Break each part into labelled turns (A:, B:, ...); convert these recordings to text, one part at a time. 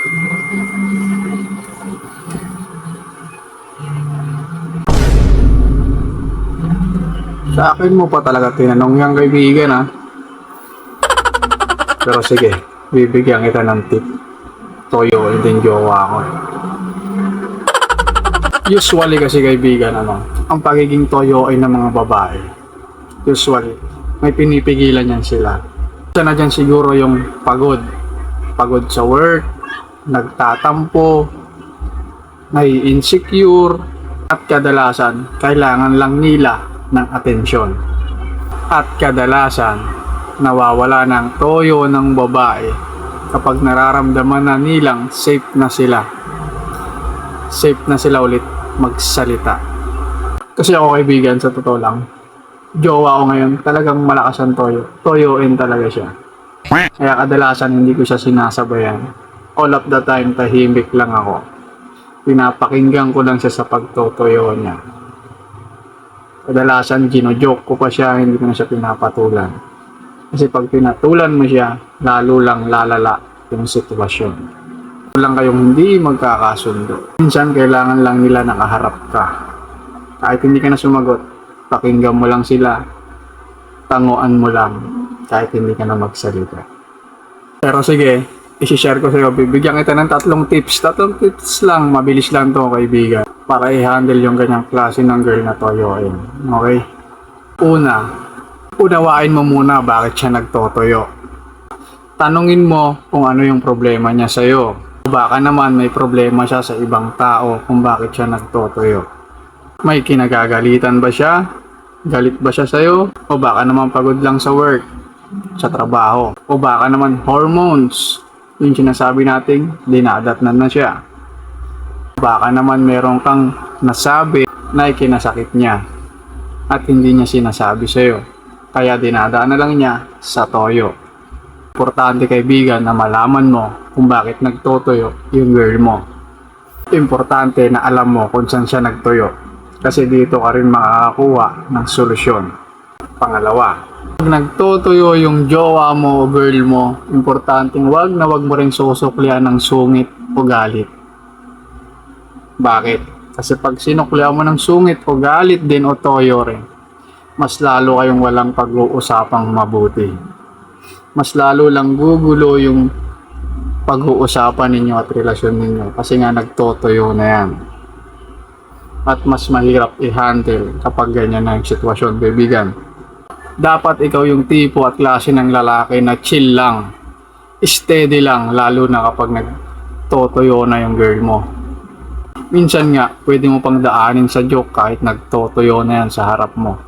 A: Sa akin mo pa talaga tinanong yan, kaibigan, ha? Pero sige, bibigyan kita ng tip. Toyo, din jowa ko. Usually kasi, kaibigan, ang pagiging toyo ay ng mga babae. Usually, may pinipigilan yan sila. Isa na dyan siguro yung pagod. Pagod sa work, nagtatampo, nai-insecure, at kadalasan, kailangan lang nila ng atensyon. At kadalasan, nawawala ng toyo ng babae kapag nararamdaman na nilang safe na sila. Safe na sila ulit magsalita. Kasi ako, kaibigan, sa totoo lang, jowa ko ngayon, talagang malakas ang toyo. Toyoin talaga siya. Kaya kadalasan hindi ko siya sinasabayan. All of the time, tahimik lang ako. Pinapakinggan ko lang siya sa pagtotoyo niya. Kadalasan gino-joke ko pa siya, hindi ko na siya pinapatulan. Kasi pag pinatulan mo siya, lalo lang lalala yung sitwasyon. Lang kayong hindi magkakasundo. Minsan kailangan lang nila nakaharap ka. Kahit hindi ka na sumagot, pakinggan mo lang sila, tanguan mo lang, kahit hindi ka na magsalita. Pero sige, isi-share ko sa iyo, bibigyan kita ng tatlong tips. Tatlong tips lang, mabilis lang to, kaibigan, para i-handle yung ganyang klase ng girl na toyoin. Okay? Una, unawain mo muna bakit siya nagtotoyo. Tanungin mo kung ano yung problema niya sa'yo. Baka naman may problema siya sa ibang tao kung bakit siya nagtotoyo. May kinagagalitan ba siya? Galit ba siya sa'yo? O baka naman pagod lang sa work, sa trabaho? O baka naman hormones, yung sinasabi nating dinadatnan na siya? Baka naman meron kang nasabi na ikinasakit niya at hindi niya sinasabi sa'yo, kaya dinadaan na lang niya sa toyo. Importante, kaibigan, na malaman mo kung bakit nagtotoyo yung girl mo. Importante na alam mo kung saan siya nagtoyo, kasi dito ka rin makakakuha ng solusyon. Pangalawa, pag nagtotoyo yung jowa mo o girl mo, importanteng wag mo rin susuklian ng sungit o galit. Bakit? Kasi pag sinuklian mo ng sungit o galit din o toyo rin, mas lalo kayong walang pag-uusapang mabuti. Mas lalo lang gugulo yung pag-uusapan ninyo at relasyon ninyo, kasi nga nagtotoyo na yan. At mas mahirap i-handle kapag ganyan na yung sitwasyon, kaibigan. Dapat ikaw yung tipo at klase ng lalaki na chill lang, steady lang, lalo na kapag nagtotoyo na yung girl mo. Minsan nga, pwede mo pang daanin sa joke kahit nagtotoyo na yan sa harap mo.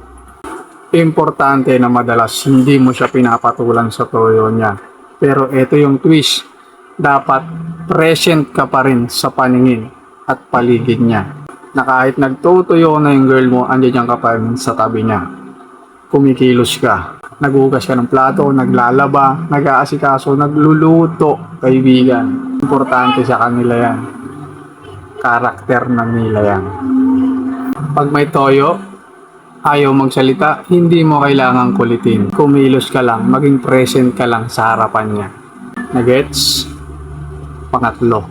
A: Importante na madalas hindi mo siya pinapatulan sa toyo niya. Pero ito yung twist, dapat present ka pa rin sa paningin at paligid niya. Na kahit nagtotoyo na yung girl mo, andiyan ka pa rin sa tabi niya. Kumikilos ka, naghugas ka ng plato, naglalaba, nag-aasikaso, nagluluto, kaibigan. Importante sa kanila yan. Karakter na nila yan. Pag may toyo, ayaw magsalita, hindi mo kailangang kulitin. Kumilos ka lang, maging present ka lang sa harapan niya. Nagets? Pangatlo,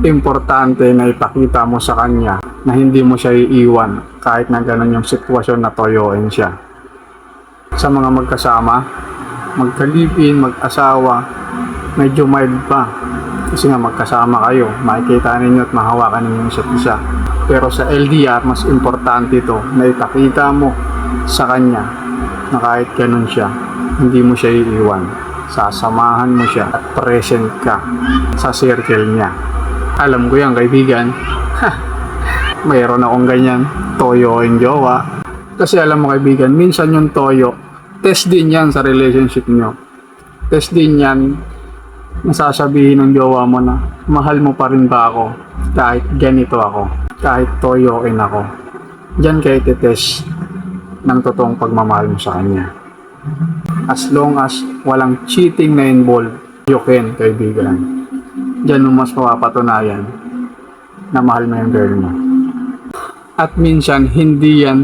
A: importante na ipakita mo sa kanya na hindi mo siya iiwan kahit na ganun yung sitwasyon na toyoin siya. Sa mga magkasama, magka-live-in, mag-asawa, medyo mild pa. Kasi nga magkasama kayo, makikita ninyo at mahawakan ninyo isa't isa. Pero sa LDR, mas importante ito na ipakita mo sa kanya na kahit ganun siya, hindi mo siya iiwan. Sasamahan mo siya at present ka sa circle niya. Alam ko yan, kaibigan. Mayroon akong ganyan, toyo yung jowa. Kasi alam mo, kaibigan, minsan yung toyo, test din yan sa relationship nyo. Test din yan, nasasabihin ng jowa mo na, mahal mo pa rin ba ako kahit ganito ako, kahit toyoin ako. Diyan kayo titest ng totoong pagmamahal mo sa kanya. As long as walang cheating na involved, you can, kaibigan. Diyan mo mas mapapatunayan na mahal mo yung girl mo. At minsan, hindi yan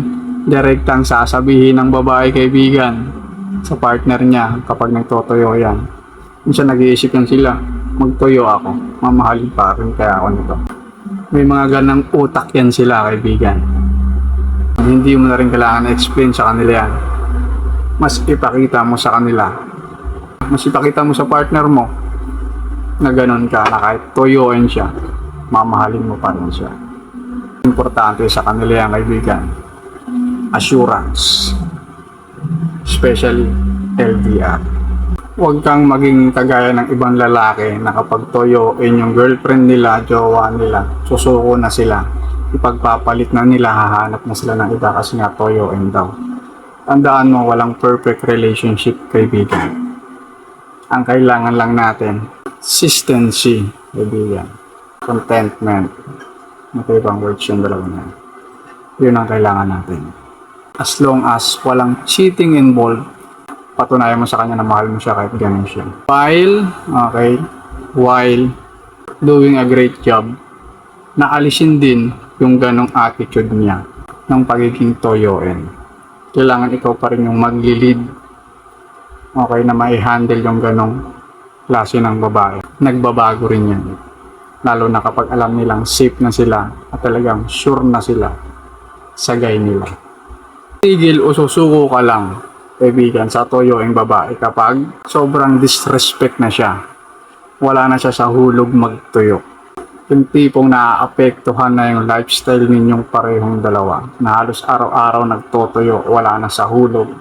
A: direktang sasabihin ng babae, kaibigan, sa partner niya kapag nagtotoyo yan. Minsan nag-iisip yan sila, magtuyo ako, mamahalin pa rin kaya ako nito. May mga ganang utak yan sila, kaibigan. Hindi mo na rin kailangan explain sa kanila yan. Mas ipakita mo sa kanila. Mas ipakita mo sa partner mo na ganun ka, na kahit tuyuin siya, mamahalin mo pa rin siya. Importante sa kanila yan, kaibigan. Assurance. Especially LDR. Huwag kang maging kagaya ng ibang lalaki na kapag tuyuin yung girlfriend nila, jowa nila, susuko na sila. Ipagpapalit na nila, hahanap na sila ng iba kasi nga tuyuin daw. Tandaan mo, walang perfect relationship, kaibigan. Ang kailangan lang natin, consistency, kaibigan. Contentment. Magkaibang words yung dalawa na. Yun ang kailangan natin. As long as walang cheating involved, patunayan mo sa kanya na mahal mo siya kahit ganun siya. While doing a great job, naalisin din yung ganong attitude niya ng pagiging toyoin. Kailangan ikaw pa rin yung mag-lead, na mai-handle yung ganong klase ng babae. Nagbabago rin yan. Lalo na kapag alam nilang safe na sila at talagang sure na sila sa gay nila. Tigil o susuko ka lang, kaibigan, sa toyoing babae kapag sobrang disrespect na siya. Wala na siya sa hulog magtuyo. Yung tipong naaapektuhan na yung lifestyle ninyong parehong dalawa, na halos araw-araw nagtotoyo, wala na sa hulog.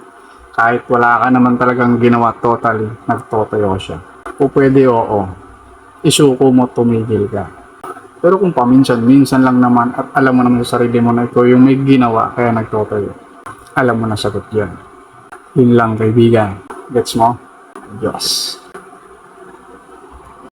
A: Kahit wala ka naman talagang ginawa totally, nagtotoyo siya. O pwede oo, isuko mo, tumigil ka. Pero kung paminsan-minsan lang naman at alam mo naman sa sarili mo na ikaw yung may ginawa kaya nagtotoyo, alam mo na sagot yan. Yun lang, kaibigan. Gets mo? Diyos.